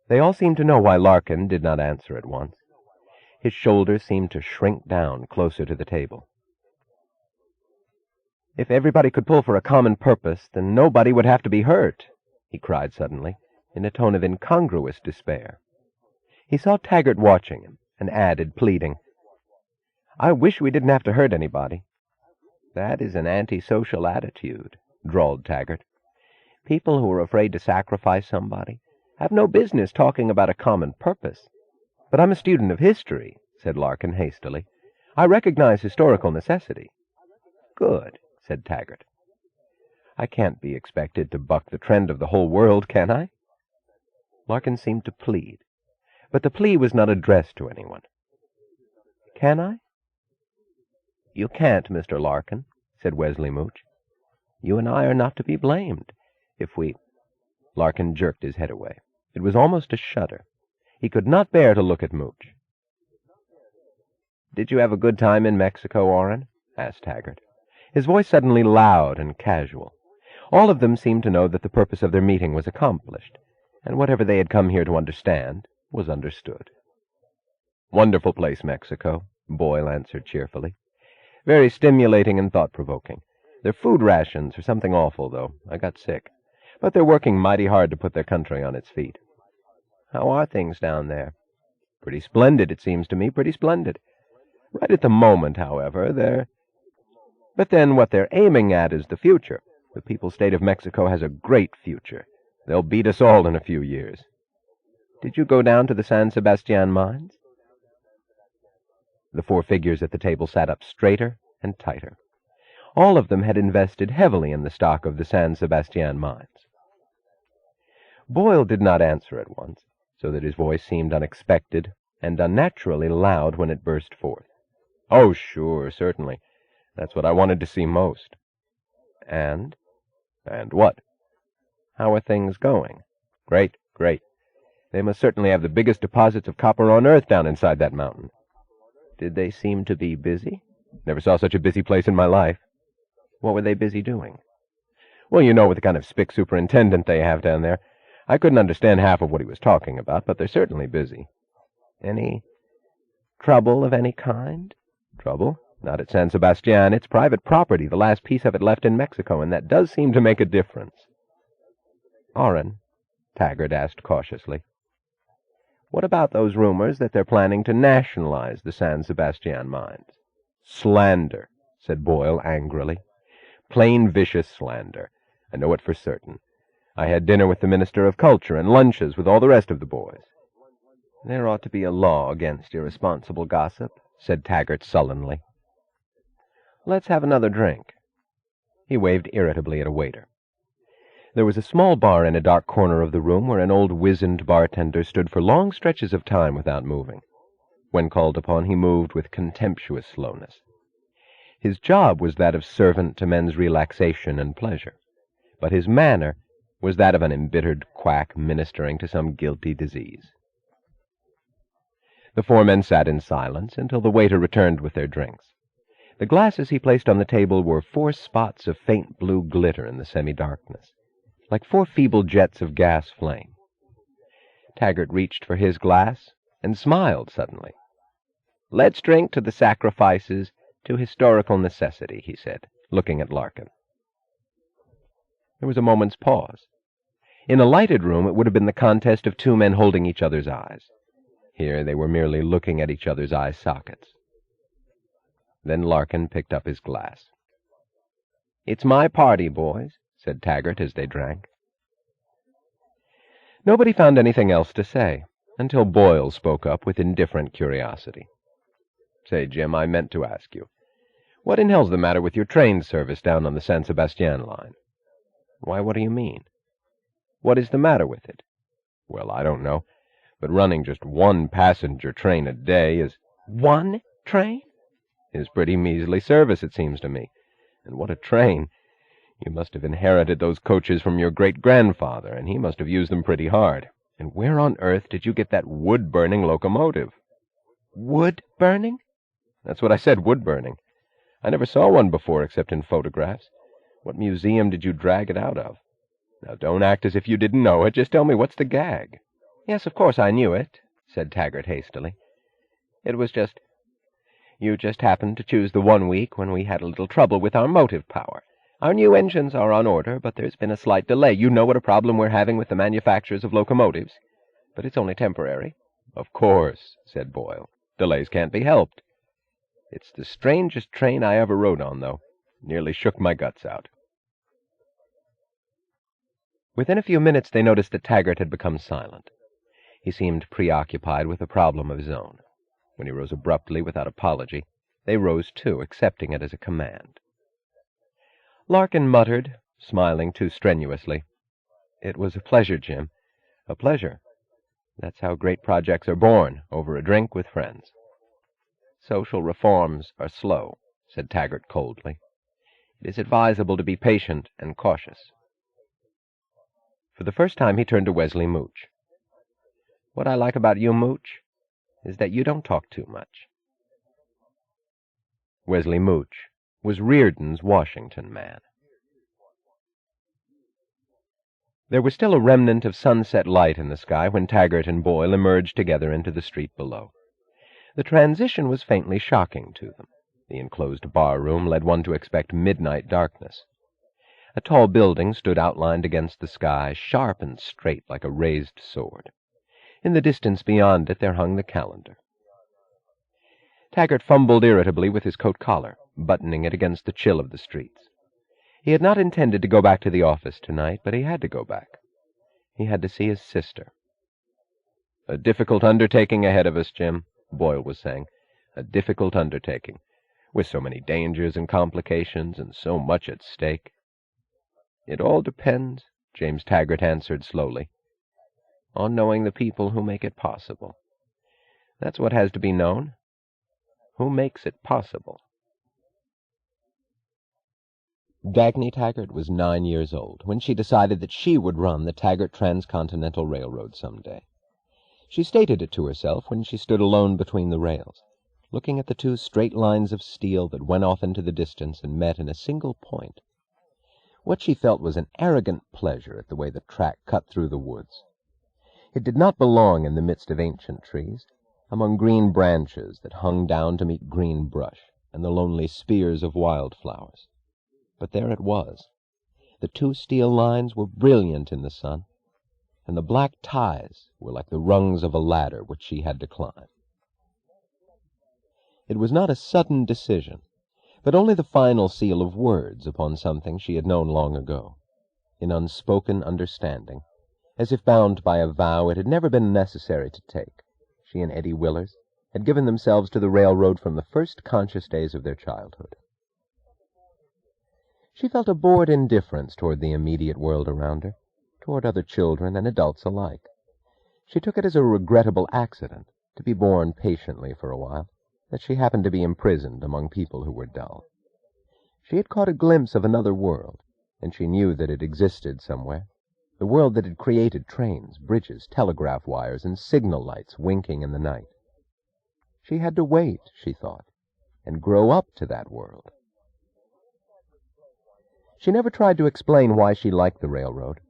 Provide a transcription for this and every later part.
They all seemed to know why Larkin did not answer at once. His shoulders seemed to shrink down closer to the table. "If everybody could pull for a common purpose, then nobody would have to be hurt," he cried suddenly, in a tone of incongruous despair. He saw Taggart watching him, and added, pleading, "I wish we didn't have to hurt anybody." "That is an antisocial attitude," drawled Taggart. "People who are afraid to sacrifice somebody have no business talking about a common purpose." "But I'm a student of history," said Larkin hastily. "I recognize historical necessity." "Good," said Taggart. "I can't be expected to buck the trend of the whole world, can I?" Larkin seemed to plead, but the plea was not addressed to anyone. "Can I?" "You can't, Mr. Larkin," said Wesley Mooch. "You and I are not to be blamed if we—" Larkin jerked his head away. It was almost a shudder. He could not bear to look at Mooch. "Did you have a good time in Mexico, Orrin?" asked Taggart. His voice suddenly loud and casual. All of them seemed to know that the purpose of their meeting was accomplished, and whatever they had come here to understand was understood. "Wonderful place, Mexico," Boyle answered cheerfully. "Very stimulating and thought-provoking. Their food rations are something awful, though. I got sick. But they're working mighty hard to put their country on its feet." "How are things down there?" "Pretty splendid, it seems to me, pretty splendid. Right at the moment, however, they're— But then what they're aiming at is the future. The People's State of Mexico has a great future. They'll beat us all in a few years." "Did you go down to the San Sebastian mines?" The four figures at the table sat up straighter and tighter. All of them had invested heavily in the stock of the San Sebastian mines. Boyle did not answer at once, so that his voice seemed unexpected and unnaturally loud when it burst forth. "Oh, sure, certainly. That's what I wanted to see most." "And?" "And what?" "How are things going?" "Great, great. They must certainly have the biggest deposits of copper on Earth down inside that mountain." "Did they seem to be busy?" "Never saw such a busy place in my life." "What were they busy doing?" "Well, you know what the kind of spick superintendent they have down there. I couldn't understand half of what he was talking about, but they're certainly busy." "Any trouble of any kind?" "Trouble? Not at San Sebastian. It's private property, the last piece of it left in Mexico, and that does seem to make a difference." "Orrin," Taggart asked cautiously, "what about those rumors that they're planning to nationalize the San Sebastian mines?" "Slander," said Boyle angrily. "Plain vicious slander. I know it for certain. I had dinner with the Minister of Culture and lunches with all the rest of the boys." "There ought to be a law against irresponsible gossip," said Taggart sullenly. "Let's have another drink." He waved irritably at a waiter. There was a small bar in a dark corner of the room where an old wizened bartender stood for long stretches of time without moving. When called upon, he moved with contemptuous slowness. His job was that of servant to men's relaxation and pleasure, but his manner was that of an embittered quack ministering to some guilty disease. The four men sat in silence until the waiter returned with their drinks. The glasses he placed on the table were 4 spots of faint blue glitter in the semi-darkness, like 4 feeble jets of gas flame. Taggart reached for his glass and smiled suddenly. "Let's drink to the sacrifices to historical necessity," he said, looking at Larkin. There was a moment's pause. In a lighted room, it would have been the contest of 2 men holding each other's eyes. Here they were merely looking at each other's eye sockets. Then Larkin picked up his glass. "It's my party, boys," said Taggart as they drank. Nobody found anything else to say, until Boyle spoke up with indifferent curiosity. "Say, Jim, I meant to ask you, what in hell's the matter with your train service down on the San Sebastian line?" "Why, what do you mean?" "What is the matter with it?" "Well, I don't know, but running just 1 passenger train a day is—" "1 train?" "Is pretty measly service, it seems to me. And what a train! You must have inherited those coaches from your great-grandfather, and he must have used them pretty hard. And where on earth did you get that wood-burning locomotive?" "Wood-burning?" "That's what I said, wood-burning. I never saw one before except in photographs. What museum did you drag it out of? Now, don't act as if you didn't know it. Just tell me what's the gag." Yes, of course I knew it, said Taggart hastily. It was just... You just happened to choose the one week when we had a little trouble with our motive power. Our new engines are on order, but there's been a slight delay. You know what a problem we're having with the manufacturers of locomotives. But it's only temporary. Of course, said Boyle. Delays can't be helped. It's the strangest train I ever rode on, though. Nearly shook my guts out. Within a few minutes they noticed that Taggart had become silent. He seemed preoccupied with a problem of his own. When he rose abruptly without apology, they rose too, accepting it as a command. Larkin muttered, smiling too strenuously, "It was a pleasure, Jim. A pleasure. That's how great projects are born, over a drink with friends." "Social reforms are slow," said Taggart coldly. "It is advisable to be patient and cautious." For the first time he turned to Wesley Mooch. "What I like about you, Mooch, is that you don't talk too much." Wesley Mooch was Reardon's Washington man. There was still a remnant of sunset light in the sky when Taggart and Boyle emerged together into the street below. The transition was faintly shocking to them. The enclosed bar-room led one to expect midnight darkness. A tall building stood outlined against the sky, sharp and straight like a raised sword. In the distance beyond it there hung the calendar. Taggart fumbled irritably with his coat collar, buttoning it against the chill of the streets. He had not intended to go back to the office tonight, but he had to go back. He had to see his sister. "A difficult undertaking ahead of us, Jim," Boyle was saying. "A difficult undertaking, with so many dangers and complications and so much at stake." "It all depends," James Taggart answered slowly, "on knowing the people who make it possible. That's what has to be known. Who makes it possible?" Dagny Taggart was 9 years old when she decided that she would run the Taggart Transcontinental Railroad some day. She stated it to herself when she stood alone between the rails, looking at the two straight lines of steel that went off into the distance and met in a single point. What she felt was an arrogant pleasure at the way the track cut through the woods. It did not belong in the midst of ancient trees, among green branches that hung down to meet green brush and the lonely spears of wildflowers. But there it was. The two steel lines were brilliant in the sun, and the black ties were like the rungs of a ladder which she had to climb. It was not a sudden decision, but only the final seal of words upon something she had known long ago, in unspoken understanding, as if bound by a vow it had never been necessary to take. She and Eddie Willers had given themselves to the railroad from the first conscious days of their childhood. She felt a bored indifference toward the immediate world around her, toward other children and adults alike. She took it as a regrettable accident, to be borne patiently for a while, that she happened to be imprisoned among people who were dull. She had caught a glimpse of another world, and she knew that it existed somewhere, the world that had created trains, bridges, telegraph wires, and signal lights winking in the night. She had to wait, she thought, and grow up to that world. She never tried to explain why she liked the railroad.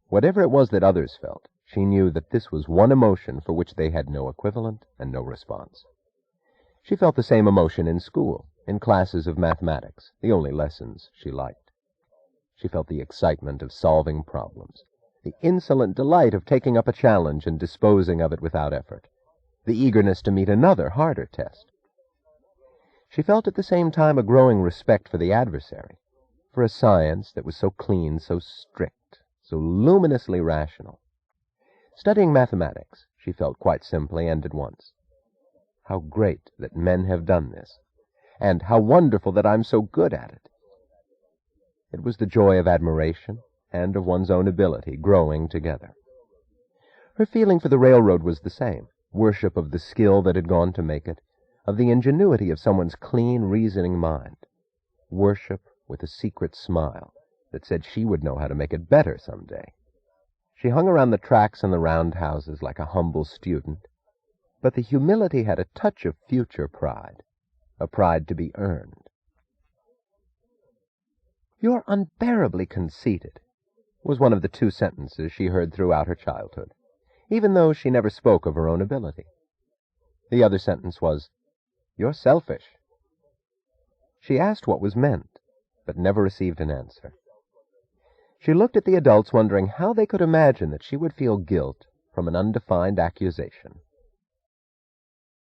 Whatever it was that others felt, she knew that this was one emotion for which they had no equivalent and no response. She felt the same emotion in school, in classes of mathematics, the only lessons she liked. She felt the excitement of solving problems, the insolent delight of taking up a challenge and disposing of it without effort, the eagerness to meet another, harder test. She felt at the same time a growing respect for the adversary, for a science that was so clean, so strict, so luminously rational. Studying mathematics, she felt quite simply and at once. How great that men have done this, and how wonderful that I'm so good at it. It was the joy of admiration and of one's own ability growing together. Her feeling for the railroad was the same, worship of the skill that had gone to make it, of the ingenuity of someone's clean, reasoning mind, worship with a secret smile that said she would know how to make it better some day. She hung around the tracks and the roundhouses like a humble student, but the humility had a touch of future pride, a pride to be earned. "You're unbearably conceited," was one of the two sentences she heard throughout her childhood. even though she never spoke of her own ability. The other sentence was, "You're selfish." She asked what was meant, but never received an answer. She looked at the adults, wondering how they could imagine that she would feel guilt from an undefined accusation.